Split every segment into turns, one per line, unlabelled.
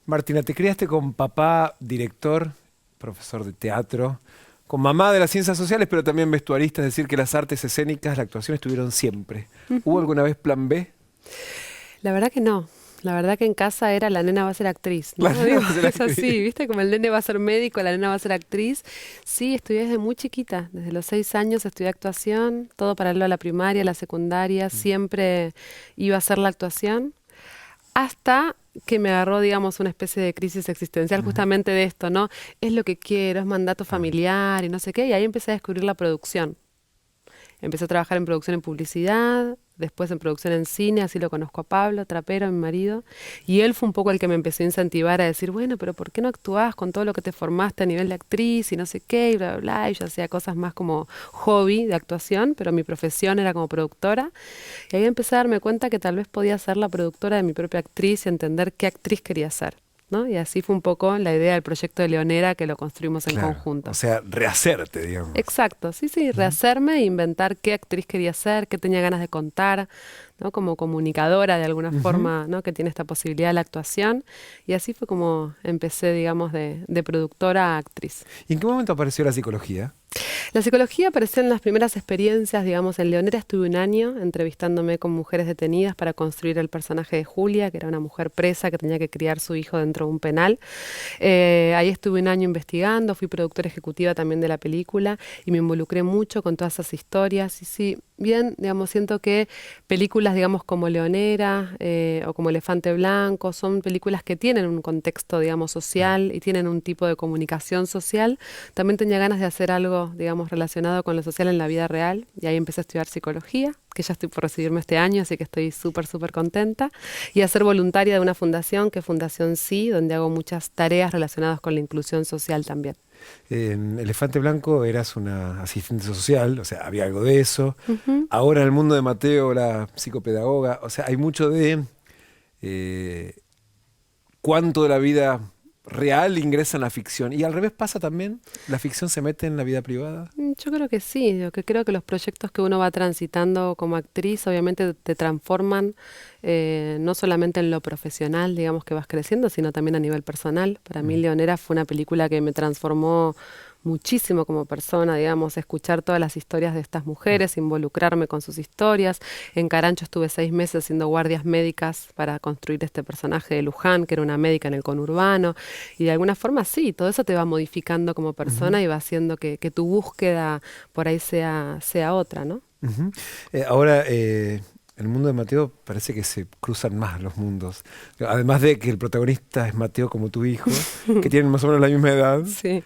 Martina, te criaste con papá, director, profesor de teatro, con mamá de las ciencias sociales, pero también vestuarista, es decir, que las artes escénicas, la actuación estuvieron siempre. ¿Hubo alguna vez plan B?
La verdad que no. La verdad que en casa era la nena va a ser actriz, ¿no?
La nena va a ser
Es
actriz.
así, ¿viste? Como el nene va a ser médico, la nena va a ser actriz. Sí, estudié desde muy chiquita. Desde los 6 años estudié actuación, todo paralelo a la primaria, a la secundaria. Siempre iba a hacer la actuación. Hasta que me agarró, digamos, una especie de crisis existencial justamente de esto, ¿no? Es lo que quiero, es mandato familiar y no sé qué. Y ahí empecé a descubrir la producción. Empecé a trabajar en producción en publicidad, después en producción en cine, así lo conozco a Pablo, Trapero, mi marido, y él fue un poco el que me empezó a incentivar a decir, bueno, pero ¿por qué no actuás con todo lo que te formaste a nivel de actriz y no sé qué, y bla, bla, bla? Y yo hacía cosas más como hobby de actuación, pero mi profesión era como productora, y ahí empecé a darme cuenta que tal vez podía ser la productora de mi propia actriz y entender qué actriz quería ser, ¿no? Y así fue un poco la idea del proyecto de Leonera que lo construimos en conjunto.
O sea, rehacerte, digamos.
Exacto, sí, rehacerme e inventar qué actriz quería ser, qué tenía ganas de contar, ¿no? Como comunicadora de alguna forma, ¿no? Que tiene esta posibilidad de la actuación. Y así fue como empecé, digamos, de productora a actriz.
¿Y en qué momento apareció la psicología?
La psicología apareció en las primeras experiencias, digamos, en Leonera estuve un año entrevistándome con mujeres detenidas para construir el personaje de Julia, que era una mujer presa que tenía que criar su hijo dentro de un penal. Ahí estuve un año investigando, fui productora ejecutiva también de la película y me involucré mucho con todas esas historias. Y sí, bien, digamos, siento que películas, digamos, como Leonera o como Elefante Blanco son películas que tienen un contexto, digamos, social y tienen un tipo de comunicación social. También tenía ganas de hacer algo, digamos, relacionado con lo social en la vida real y ahí empecé a estudiar psicología, que ya estoy por recibirme este año, así que estoy súper contenta, y a ser voluntaria de una fundación, que es Fundación Sí, donde hago muchas tareas relacionadas con la inclusión social también.
En Elefante Blanco eras una asistente social, o sea, había algo de eso. Ahora en el mundo de Mateo, la psicopedagoga, o sea, hay mucho de cuánto de la vida real ingresa en la ficción. Y al revés pasa también, la ficción se mete en la vida privada.
Yo creo que sí, yo que creo que los proyectos que uno va transitando como actriz obviamente te transforman no solamente en lo profesional, digamos, que vas creciendo, sino también a nivel personal. Para mí Leonera fue una película que me transformó muchísimo como persona, digamos, escuchar todas las historias de estas mujeres, involucrarme con sus historias. En Carancho estuve 6 meses haciendo guardias médicas para construir este personaje de Luján, que era una médica en el conurbano, y de alguna forma sí, todo eso te va modificando como persona y va haciendo que tu búsqueda por ahí sea otra, ¿no?
Ahora, el mundo de Mateo parece que se cruzan más los mundos. Además de que el protagonista es Mateo como tu hijo, que tienen más o menos la misma edad.
Sí.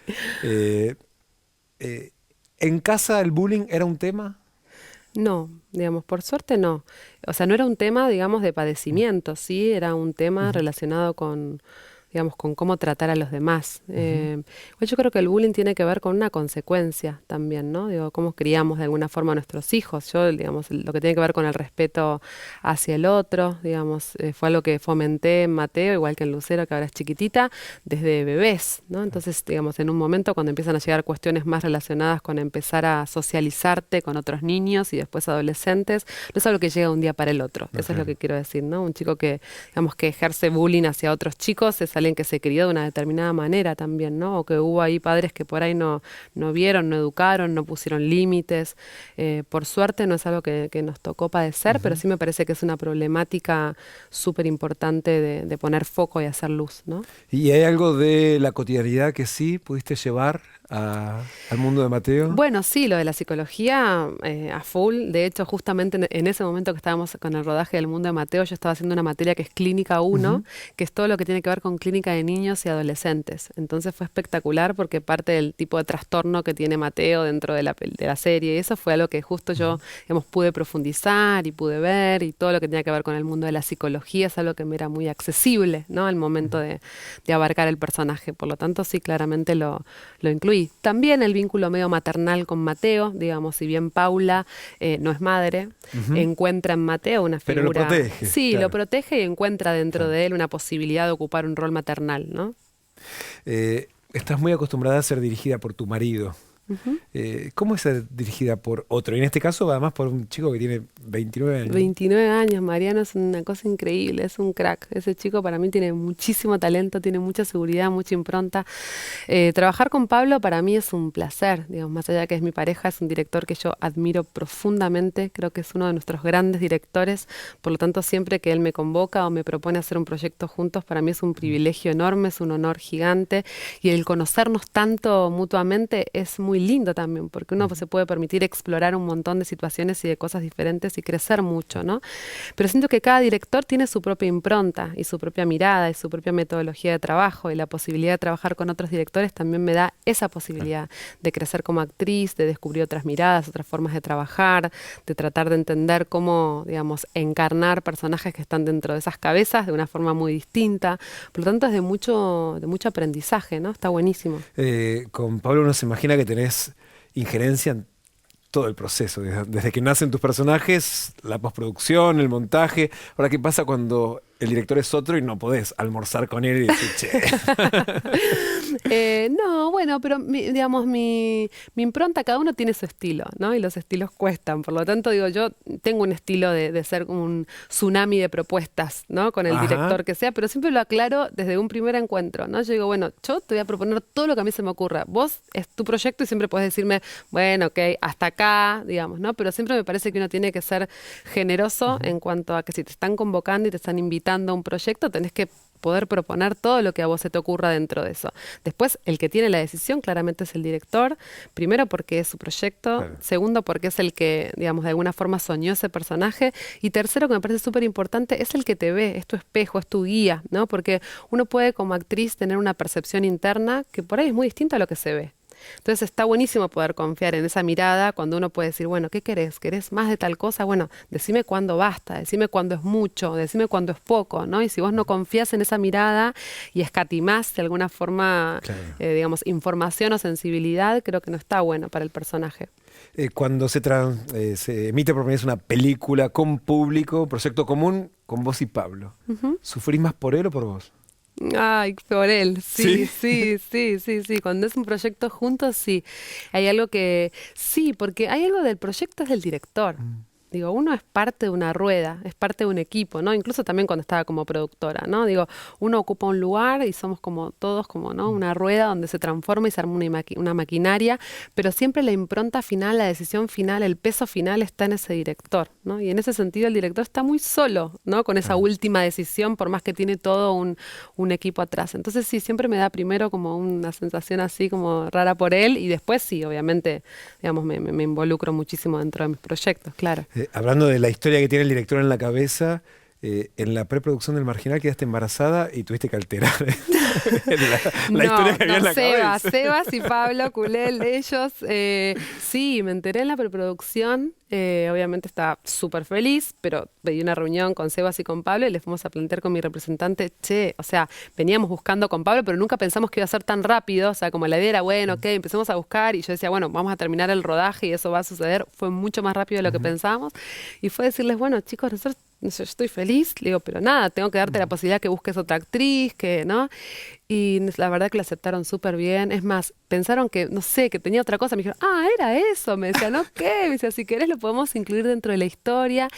¿En casa el bullying era un tema?
No, digamos, por suerte no. O sea, no era un tema, digamos, de padecimiento, sí, era un tema relacionado con, digamos, con cómo tratar a los demás. Pues yo creo que el bullying tiene que ver con una consecuencia también, ¿no? Digo, cómo criamos de alguna forma a nuestros hijos. Yo, digamos, lo que tiene que ver con el respeto hacia el otro, digamos, fue algo que fomenté en Mateo, igual que en Lucero, que ahora es chiquitita, desde bebés, ¿no? Entonces, digamos, en un momento cuando empiezan a llegar cuestiones más relacionadas con empezar a socializarte con otros niños y después adolescentes, no es algo que llega de un día para el otro. Eso es lo que quiero decir, ¿no? Un chico que, digamos, que ejerce bullying hacia otros chicos es alguien que se crió de una determinada manera también, ¿no? O que hubo ahí padres que por ahí no vieron, no educaron, no pusieron límites. Por suerte no es algo que nos tocó padecer, pero sí me parece que es una problemática súper importante de poner foco y hacer luz, ¿no?
¿Y hay algo de la cotidianidad que sí pudiste llevar al mundo de Mateo?
Bueno, sí, lo de la psicología a full. De hecho, justamente en ese momento que estábamos con el rodaje del mundo de Mateo, yo estaba haciendo una materia que es Clínica 1, que es todo lo que tiene que ver con clínica de niños y adolescentes. Entonces fue espectacular porque parte del tipo de trastorno que tiene Mateo dentro de la serie, y eso fue algo que justo yo, digamos, pude profundizar y pude ver, y todo lo que tenía que ver con el mundo de la psicología es algo que me era muy accesible, ¿no? Al momento de abarcar el personaje. Por lo tanto, sí, claramente lo incluí. También el vínculo medio maternal con Mateo, digamos, si bien Paula no es madre, encuentra en Mateo una
Pero
figura...
lo protege.
Sí,
Claro.
lo protege y encuentra dentro
Claro.
de él una posibilidad de ocupar un rol maternal, ¿no?
Estás muy acostumbrada a ser dirigida por tu marido. ¿Cómo es ser dirigida por otro? Y en este caso, además, por un chico que tiene 29 años.
29 años, Mariano es una cosa increíble, es un crack. Ese chico para mí tiene muchísimo talento, tiene mucha seguridad, mucha impronta. Trabajar con Pablo para mí es un placer, digamos, más allá de que es mi pareja, es un director que yo admiro profundamente, creo que es uno de nuestros grandes directores, por lo tanto siempre que él me convoca o me propone hacer un proyecto juntos, para mí es un privilegio enorme, es un honor gigante, y el conocernos tanto mutuamente es muy lindo también, porque uno se puede permitir explorar un montón de situaciones y de cosas diferentes y crecer mucho, ¿no? Pero siento que cada director tiene su propia impronta y su propia mirada y su propia metodología de trabajo, y la posibilidad de trabajar con otros directores también me da esa posibilidad de crecer como actriz, de descubrir otras miradas, otras formas de trabajar, de tratar de entender cómo, digamos, encarnar personajes que están dentro de esas cabezas de una forma muy distinta. Por lo tanto, es de mucho aprendizaje, ¿no? Está buenísimo.
Con Pablo uno se imagina que tenés injerencia en todo el proceso, desde que nacen tus personajes, la postproducción, el montaje. Ahora, ¿qué pasa cuando el director es otro y no podés almorzar con él y decir, che?
No, bueno, pero digamos, mi impronta, cada uno tiene su estilo, ¿no? Y los estilos cuestan. Por lo tanto, digo, yo tengo un estilo de ser como un tsunami de propuestas, ¿no? Con el
Ajá.
director que sea, pero siempre lo aclaro desde un primer encuentro, ¿no? Yo digo, bueno, yo te voy a proponer todo lo que a mí se me ocurra. Vos es tu proyecto y siempre puedes decirme, bueno, ok, hasta acá, digamos, ¿no? Pero siempre me parece que uno tiene que ser generoso en cuanto a que si te están convocando y te están invitando a un proyecto, tenés que poder proponer todo lo que a vos se te ocurra dentro de eso. Después, el que tiene la decisión claramente es el director, primero porque es su proyecto,
Claro.
segundo porque es el que, digamos, de alguna forma soñó ese personaje, y tercero, que me parece súper importante, es el que te ve, es tu espejo, es tu guía, ¿no? Porque uno puede como actriz tener una percepción interna que por ahí es muy distinta a lo que se ve. Entonces está buenísimo poder confiar en esa mirada cuando uno puede decir, bueno, ¿qué querés? ¿Querés más de tal cosa? Bueno, decime cuándo basta, decime cuándo es mucho, decime cuándo es poco, ¿no? Y si vos no confías en esa mirada y escatimás de alguna forma,
Claro.
digamos, información o sensibilidad, creo que no está bueno para el personaje.
Cuando se emite por primera vez una película con público, proyecto común, con vos y Pablo, ¿sufrís más por él o por vos?
Ay, por él,
¿Sí?
sí. Cuando es un proyecto juntos, sí. Hay algo que, sí, porque hay algo del proyecto es del director. Digo, uno es parte de una rueda, es parte de un equipo, ¿no? Incluso también cuando estaba como productora, ¿no? Digo, uno ocupa un lugar y somos como todos, como, ¿no? Una rueda donde se transforma y se arma una maquinaria, pero siempre la impronta final, la decisión final, el peso final está en ese director, ¿no? Y en ese sentido el director está muy solo, ¿no? Con esa última decisión, por más que tiene todo un equipo atrás. Entonces sí, siempre me da primero como una sensación así como rara por él, y después sí, obviamente, digamos, me involucro muchísimo dentro de mis proyectos, claro.
Hablando de la historia que tiene el director en la cabeza, en la preproducción del Marginal quedaste embarazada y tuviste que alterar la historia que había en la cabeza.
Sebas y Pablo Culel, ellos, sí, me enteré en la preproducción, obviamente estaba súper feliz, pero pedí una reunión con Sebas y con Pablo y les fuimos a plantear con mi representante, o sea, veníamos buscando con Pablo, pero nunca pensamos que iba a ser tan rápido, o sea, como la idea era, bueno, ok, empecemos a buscar, y yo decía, bueno, vamos a terminar el rodaje y eso va a suceder, fue mucho más rápido de lo que pensábamos, y fue decirles, bueno, chicos, nosotros, yo estoy feliz, le digo, pero nada, tengo que darte la posibilidad que busques otra actriz, que, ¿no? Y la verdad que lo aceptaron súper bien. Es más, pensaron que, no sé, que tenía otra cosa. Me dijeron, era eso. Me decían, ok. Me decía, si querés lo podemos incluir dentro de la historia.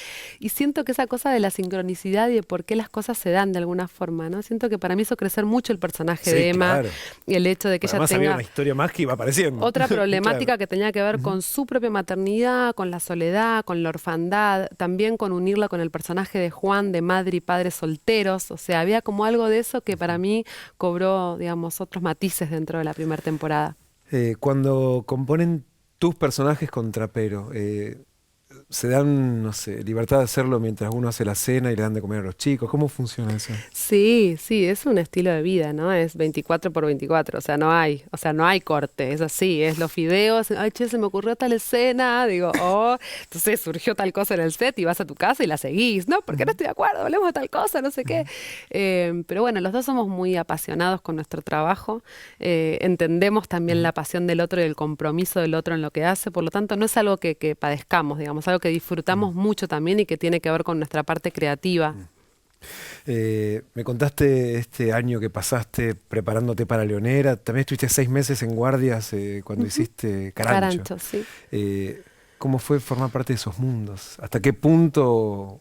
Y siento que esa cosa de la sincronicidad y de por qué las cosas se dan de alguna forma, ¿no? Siento que para mí hizo crecer mucho el personaje de Emma.
Claro.
Y el hecho de que
Además
ella
había
tenga
una historia más que iba apareciendo.
otra problemática
Claro.
que tenía que ver con su propia maternidad, con la soledad, con la orfandad, también con unirla con el personaje de Juan, de madre y padre solteros. O sea, había como algo de eso que para mí cobró, digamos, otros matices dentro de la primera temporada.
Cuando componen tus personajes con Trapero, se dan, no sé, libertad de hacerlo mientras uno hace la cena y le dan de comer a los chicos. ¿Cómo funciona eso?
Sí, sí, es un estilo de vida, ¿no? Es 24 por 24, o sea, no hay corte, es así, es los fideos, ay, che, se me ocurrió tal escena, digo, oh, entonces surgió tal cosa en el set y vas a tu casa y la seguís, ¿no? Porque no estoy de acuerdo, hablemos de tal cosa, no sé qué. Pero bueno, los dos somos muy apasionados con nuestro trabajo, entendemos también la pasión del otro y el compromiso del otro en lo que hace, por lo tanto, no es algo que padezcamos, digamos, algo que disfrutamos mucho también y que tiene que ver con nuestra parte creativa.
Me contaste este año que pasaste preparándote para Leonera. También estuviste 6 meses en guardias cuando
Ujú.
hiciste Carancho.
Carancho, sí.
¿Cómo fue formar parte de esos mundos? ¿Hasta qué punto,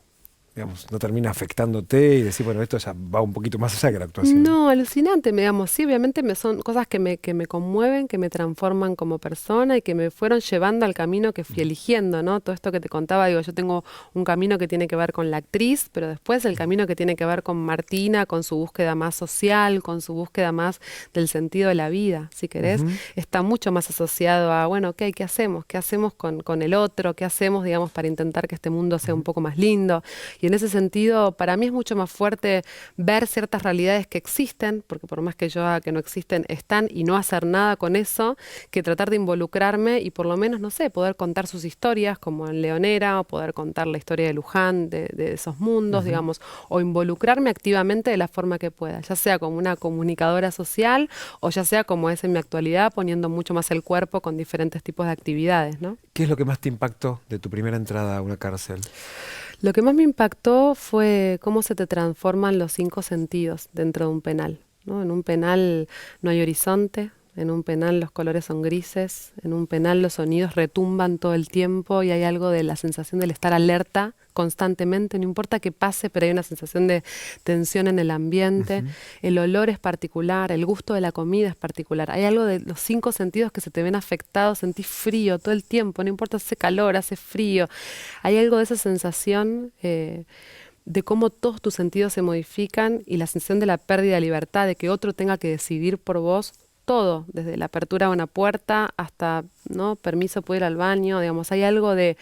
digamos, no termina afectándote y decir, bueno, esto ya va un poquito más allá que la actuación?
No, alucinante, digamos, sí, obviamente son cosas que me conmueven, que me transforman como persona y que me fueron llevando al camino que fui eligiendo, ¿no? Todo esto que te contaba, digo, yo tengo un camino que tiene que ver con la actriz, pero después el camino que tiene que ver con Martina, con su búsqueda más social, con su búsqueda más del sentido de la vida, si querés,
Ujú.
está mucho más asociado a, bueno, ok, ¿qué hacemos? ¿Qué hacemos con el otro? ¿Qué hacemos, digamos, para intentar que este mundo sea un poco más lindo? Y en ese sentido, para mí es mucho más fuerte ver ciertas realidades que existen, porque por más que yo haga que no existen, están y no hacer nada con eso, que tratar de involucrarme y por lo menos, no sé, poder contar sus historias, como en Leonera, o poder contar la historia de Luján, de esos mundos,
Ujú.
digamos, o involucrarme activamente de la forma que pueda, ya sea como una comunicadora social o ya sea como es en mi actualidad, poniendo mucho más el cuerpo con diferentes tipos de actividades, ¿no?
¿Qué es lo que más te impactó de tu primera entrada a una cárcel?
Lo que más me impactó fue cómo se te transforman los cinco sentidos dentro de un penal, ¿no? En un penal no hay horizonte, en un penal los colores son grises, en un penal los sonidos retumban todo el tiempo y hay algo de la sensación del estar alerta constantemente, no importa qué pase, pero hay una sensación de tensión en el ambiente,
Ujú.
el olor es particular, el gusto de la comida es particular, hay algo de los cinco sentidos que se te ven afectados, sentís frío todo el tiempo, no importa si hace calor, hace frío, hay algo de esa sensación de cómo todos tus sentidos se modifican y la sensación de la pérdida de libertad, de que otro tenga que decidir por vos todo, desde la apertura de una puerta hasta, ¿no? Permiso, puedo ir al baño, digamos, hay algo de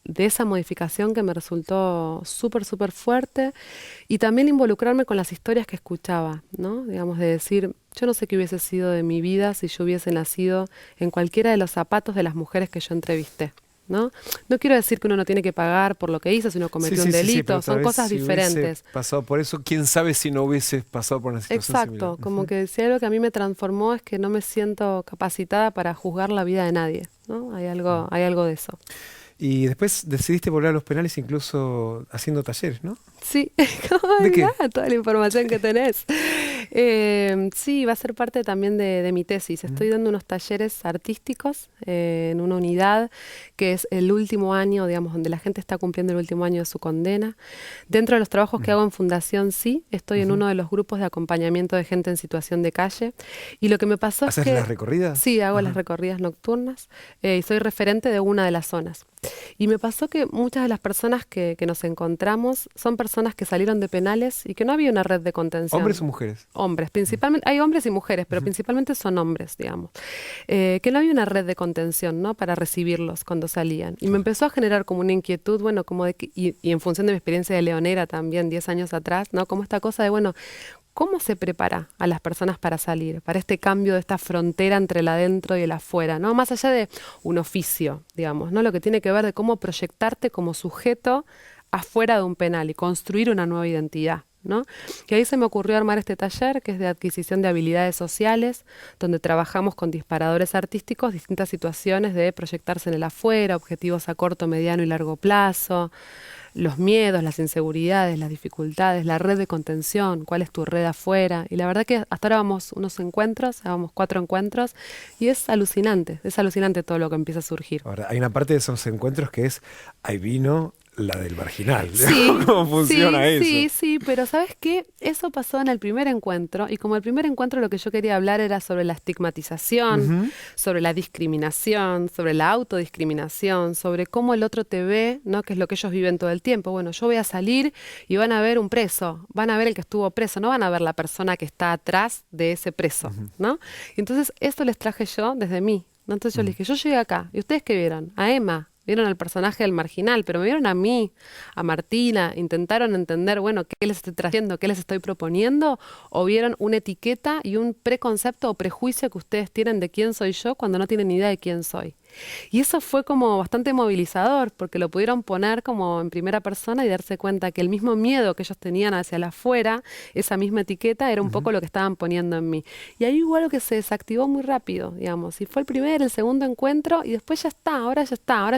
esa modificación que me resultó súper, súper fuerte y también involucrarme con las historias que escuchaba, ¿no? Digamos, de decir, yo no sé qué hubiese sido de mi vida si yo hubiese nacido en cualquiera de los zapatos de las mujeres que yo entrevisté. ¿No? No quiero decir que uno no tiene que pagar por lo que hizo si uno
Sí,
cometió un
sí, sí, sí,
delito,
pero tal
son
vez
cosas
si hubiese
diferentes.
pasado por eso, quién sabe si no hubiese pasado por una situación similar.
Exacto, como
Ujú.
que si algo que a mí me transformó es que no me siento capacitada para juzgar la vida de nadie, ¿no? Hay algo de eso.
Y después decidiste volver a los penales incluso haciendo talleres, ¿no?
Sí, ay,
¿De
mirá
qué?
toda la información que tenés. Sí, va a ser parte también de mi tesis.
Ujú.
Estoy dando unos talleres artísticos en una unidad que es el último año, digamos, donde la gente está cumpliendo el último año de su condena. Dentro de los trabajos que
Ujú.
hago en Fundación, sí, estoy en
Ujú.
uno de los grupos de acompañamiento de gente en situación de calle. Y lo que me pasó es
¿Haces las
que
recorridas?
sí, hago las
Ajá.
recorridas nocturnas y soy referente de una de las zonas. Y me pasó que muchas de las personas que nos encontramos son personas que salieron de penales y que no había una red de
¿Hombres
contención.
o mujeres?
Hombres, principalmente, hay hombres y mujeres, pero
Ujú.
principalmente son hombres, digamos. Que no había una red de contención, ¿no? Para recibirlos cuando salían. Y me
Claro.
empezó a generar como una inquietud, bueno, como y en función de mi experiencia de leonera también, 10 años atrás, ¿no? Como esta cosa de, bueno, ¿cómo se prepara a las personas para salir, para este cambio de esta frontera entre el adentro y el afuera, ¿no? Más allá de un oficio, digamos, ¿no? Lo que tiene que ver de cómo proyectarte como sujeto afuera de un penal y construir una nueva identidad, ¿no? Y ahí se me ocurrió armar este taller que es de adquisición de habilidades sociales, donde trabajamos con disparadores artísticos, distintas situaciones de proyectarse en el afuera, objetivos a corto, mediano y largo plazo, los miedos, las inseguridades, las dificultades, la red de contención, cuál es tu red afuera. Y la verdad que hasta ahora vamos unos encuentros, vamos 4 encuentros, y es alucinante todo lo que empieza a surgir.
Ahora, hay una parte de esos encuentros que es, hay vino, la del marginal.
Sí,
¿Cómo funciona eso?
sí, pero ¿sabes qué? Eso pasó en el primer encuentro y como el primer encuentro lo que yo quería hablar era sobre la estigmatización,
Ujú.
sobre la discriminación, sobre la autodiscriminación, sobre cómo el otro te ve, ¿no? Que es lo que ellos viven todo el tiempo. Bueno, yo voy a salir y van a ver un preso, van a ver el que estuvo preso, no van a ver la persona que está atrás de ese preso, ¿no? Y entonces esto les traje yo desde mí, ¿no? Entonces yo les dije, yo llegué acá, ¿y ustedes qué vieron? A Emma. Vieron al personaje del marginal, pero me vieron a mí, a Martina, intentaron entender, bueno, qué les estoy trayendo, qué les estoy proponiendo, o vieron una etiqueta y un preconcepto o prejuicio que ustedes tienen de quién soy yo cuando no tienen ni idea de quién soy. Y eso fue como bastante movilizador, porque lo pudieron poner como en primera persona y darse cuenta que el mismo miedo que ellos tenían hacia el afuera, esa misma etiqueta, era un poco lo que estaban poniendo en mí. Y ahí hubo algo que se desactivó muy rápido, digamos. Y fue el primer, el segundo encuentro, y después ya está, ahora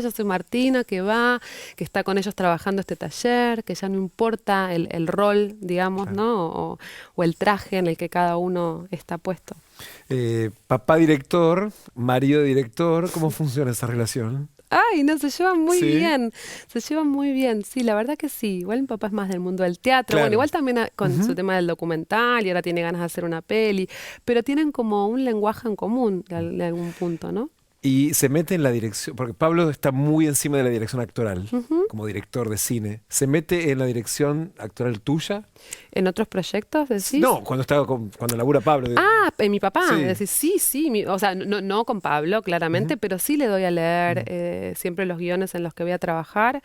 yo soy Martina, que va, que está con ellos trabajando este taller, que ya no importa el rol, digamos,
Claro.
¿no? O el traje en el que cada uno está puesto.
Papá director, marido director, ¿cómo funciona esa relación?
Ay, no, se llevan muy
Sí,
bien, se llevan muy bien, sí, la verdad que sí. Igual mi papá es más del mundo del teatro, bueno,
claro.
igual también con su
Ujú.
tema del documental y ahora tiene ganas de hacer una peli, pero tienen como un lenguaje en común de algún punto, ¿no?
Y se mete en la dirección, porque Pablo está muy encima de la dirección actoral,
Ujú.
como director de cine. ¿Se mete en la dirección actoral tuya?
¿En otros proyectos decís?
No, cuando está cuando labura Pablo.
Ah, mi papá,
Sí.
decís, sí, sí, o sea, no con Pablo, claramente,
Ujú,
pero sí le doy a leer
ujú,
siempre los guiones en los que voy a trabajar.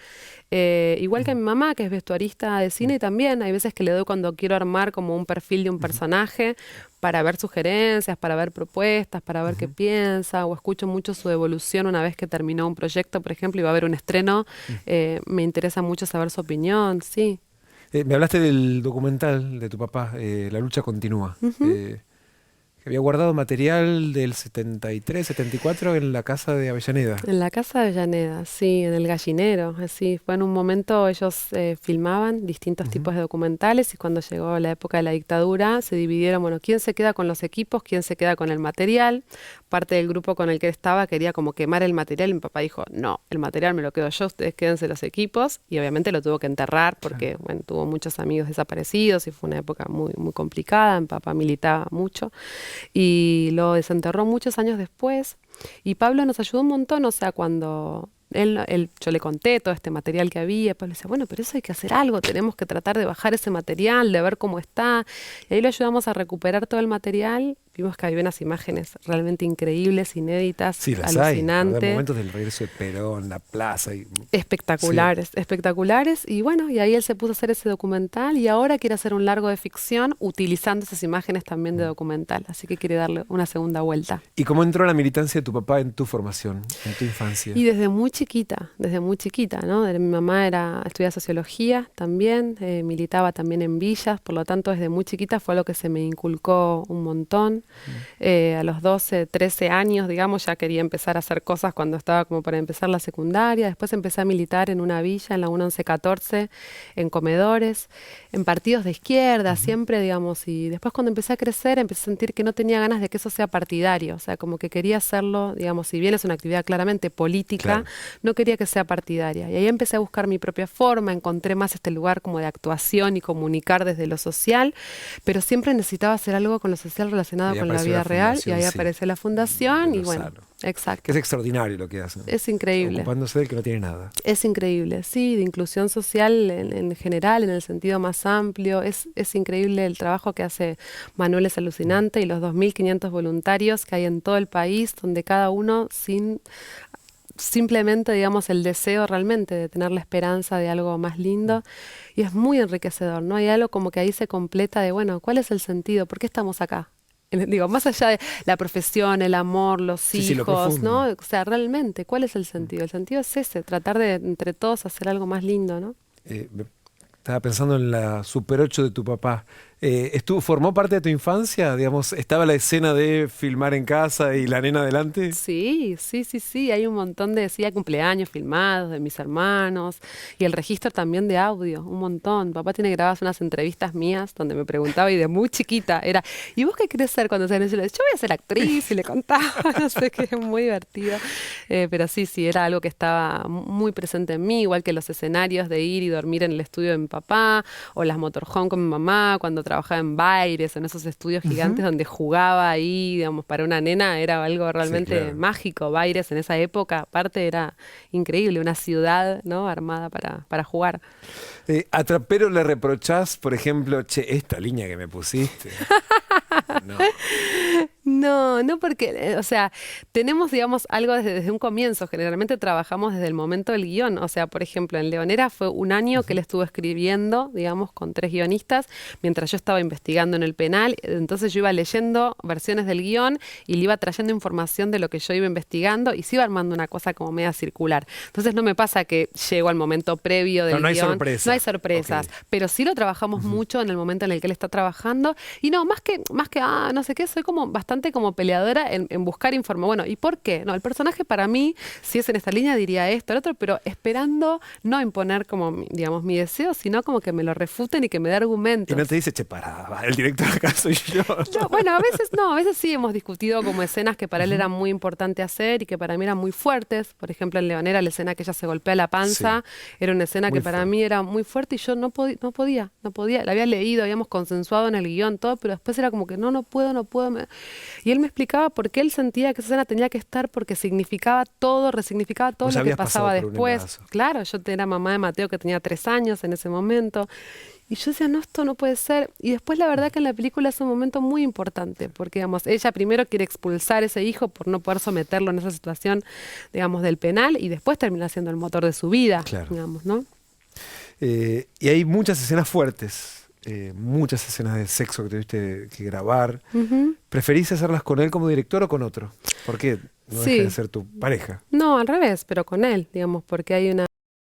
Igual que a
ujú,
mi mamá, que es vestuarista de
ujú,
cine también, hay veces que le doy cuando quiero armar como un perfil de un
ujú,
personaje para ver sugerencias, para ver propuestas, para ver qué
ujú,
piensa, o escucho mucho su evolución una vez que terminó un proyecto, por ejemplo, y va a haber un estreno,
ujú.
me interesa mucho saber su opinión, sí.
Me hablaste del documental de tu papá, La lucha continúa.
Ujú.
Que había guardado material del 73, 74 en la casa de Avellaneda.
En la casa de Avellaneda, sí, en el gallinero, así. Fue en un momento, ellos filmaban distintos
Ujú,
tipos de documentales y cuando llegó la época de la dictadura se dividieron, bueno, quién se queda con los equipos, quién se queda con el material. Parte del grupo con el que estaba quería como quemar el material y mi papá dijo, no, el material me lo quedo yo, ustedes quédense los equipos. Y obviamente lo tuvo que enterrar
claro.
porque, bueno, tuvo muchos amigos desaparecidos y fue una época muy, muy complicada. Mi papá militaba mucho y lo desenterró muchos años después. Y Pablo nos ayudó un montón, o sea, cuando yo le conté todo este material que había, Pablo decía, bueno, pero eso hay que hacer algo, tenemos que tratar de bajar ese material, de ver cómo está. Y ahí lo ayudamos a recuperar todo el material. Vimos que había unas imágenes realmente increíbles, inéditas,
Sí, las hay. Habrá
alucinantes.
momentos del regreso de Perón, la plaza. Sí.
Espectaculares, espectaculares. Y bueno, y ahí él se puso a hacer ese documental y ahora quiere hacer un largo de ficción utilizando esas imágenes también de
Mm.
documental. Así que quiere darle una segunda vuelta.
¿Y cómo entró la militancia de tu papá en tu formación, en tu infancia?
Y desde muy chiquita, ¿no? Mi mamá estudiaba sociología también, militaba también en villas, por lo tanto desde muy chiquita fue lo que se me inculcó un montón.
Mm.
A los 12, 13 años, digamos, ya quería empezar a hacer cosas cuando estaba como para empezar la secundaria. Después empecé a militar en una villa, en la 1114, en comedores, en partidos de izquierda,
Ujú.
siempre, digamos. Y después cuando empecé a crecer, empecé a sentir que no tenía ganas de que eso sea partidario. O sea, como que quería hacerlo, digamos, si bien es una actividad claramente política,
Claro.
no quería que sea partidaria. Y ahí empecé a buscar mi propia forma, encontré más este lugar como de actuación y comunicar desde lo social, pero siempre necesitaba hacer algo con lo social
Y
relacionado
ahí
con la
apareció la
vida real y
fundación,
ahí
sí,
apareció la
de
fundación y bueno,
Lozano. Que
exacto.
es extraordinario lo que hacen.
Es increíble.
Ocupándose del que no tiene nada.
Es increíble, sí, de inclusión social en general, en el sentido más amplio. Es increíble el trabajo que hace Manuel, es
Mm.
alucinante, y los 2.500 voluntarios que hay en todo el país, donde cada uno simplemente, digamos, el deseo realmente de tener la esperanza de algo más lindo. Y es muy enriquecedor, ¿no? Hay algo como que ahí se completa de, bueno, ¿cuál es el sentido? ¿Por qué estamos acá? Digo, más allá de la profesión, el amor, los
Sí, sí, lo
hijos, ¿no?
profundo.
O sea, realmente, ¿cuál es el
Mm.
sentido? El sentido es ese, tratar de entre todos hacer algo más lindo, ¿no?
Estaba pensando en la Super 8 de tu papá. ¿Formó parte de tu infancia? Digamos, ¿estaba la escena de filmar en casa y la nena adelante?
Sí, sí, sí, sí, hay un montón de, sí, hay cumpleaños filmados de mis hermanos y el registro también de audio, un montón. Papá tiene grabadas unas entrevistas mías donde me preguntaba y de muy chiquita era, ¿y vos qué querés ser cuando seas grande? Yo le decía, yo voy a ser actriz y le contaba, no sé qué, muy divertido. Pero sí, sí, era algo que estaba muy presente en mí, igual que los escenarios de ir y dormir en el estudio de mi papá o las motorhome con mi mamá cuando trabajaba en Baires, en esos estudios gigantes donde jugaba ahí, digamos, para una nena era algo
Sí,
realmente
claro.
mágico. Baires en esa época, aparte era increíble, una ciudad, ¿no? Armada para jugar.
A Trapero le reprochás, por ejemplo, che, esta línea que me pusiste. No.
No, no porque, o sea, tenemos, digamos, algo desde un comienzo. Generalmente trabajamos desde el momento del guión. O sea, por ejemplo, en Leonera fue un año que él estuvo escribiendo, digamos, con 3 guionistas, mientras yo estaba investigando en el penal. Entonces yo iba leyendo versiones del guión y le iba trayendo información de lo que yo iba investigando y se iba armando una cosa como media circular. Entonces no me pasa que llego al momento previo del
No, no hay
guión.
sorpresa.
No hay sorpresas,
Ok.
pero sí lo trabajamos mucho en el momento en el que él está trabajando. Y no, más que, no sé qué, soy como bastante como peleadora en buscar información. Bueno, ¿y por qué? No, el personaje para mí, si es en esta línea, diría esto, el otro, pero esperando no imponer como, digamos, mi deseo, sino como que me lo refuten y que me dé
Y
argumentos.
no te dice, che, pará, va, el director acá soy yo.
No, bueno, a veces no, a veces sí hemos discutido como escenas que para él eran muy importantes hacer y que para mí eran muy fuertes. Por ejemplo, en Leonera, la escena que ella se golpea la panza, era una escena
Muy
que para
fuerte.
mí era muy fuerte y yo no podía. La había leído, habíamos consensuado en el guión, todo, pero después era como que no puedo, no puedo. Y él me explicaba por qué él sentía que esa escena tenía que estar porque significaba todo, resignificaba todo
Vos
lo que
habías pasado
pasaba
por un
después.
embarazo.
Claro, yo era mamá de Mateo que tenía 3 años en ese momento. Y yo decía, no, esto no puede ser. Y después la verdad que en la película es un momento muy importante, porque digamos, ella primero quiere expulsar a ese hijo por no poder someterlo en esa situación, digamos, del penal, y después termina siendo el motor de su vida,
Claro.
digamos, ¿no?
Y hay muchas escenas fuertes, muchas escenas de sexo que tuviste que grabar.
Ujú.
¿Preferís hacerlas con él como director o con otro? Porque no deja de
Sí,
ser tu pareja.
no, al revés, pero con él, digamos, porque hay una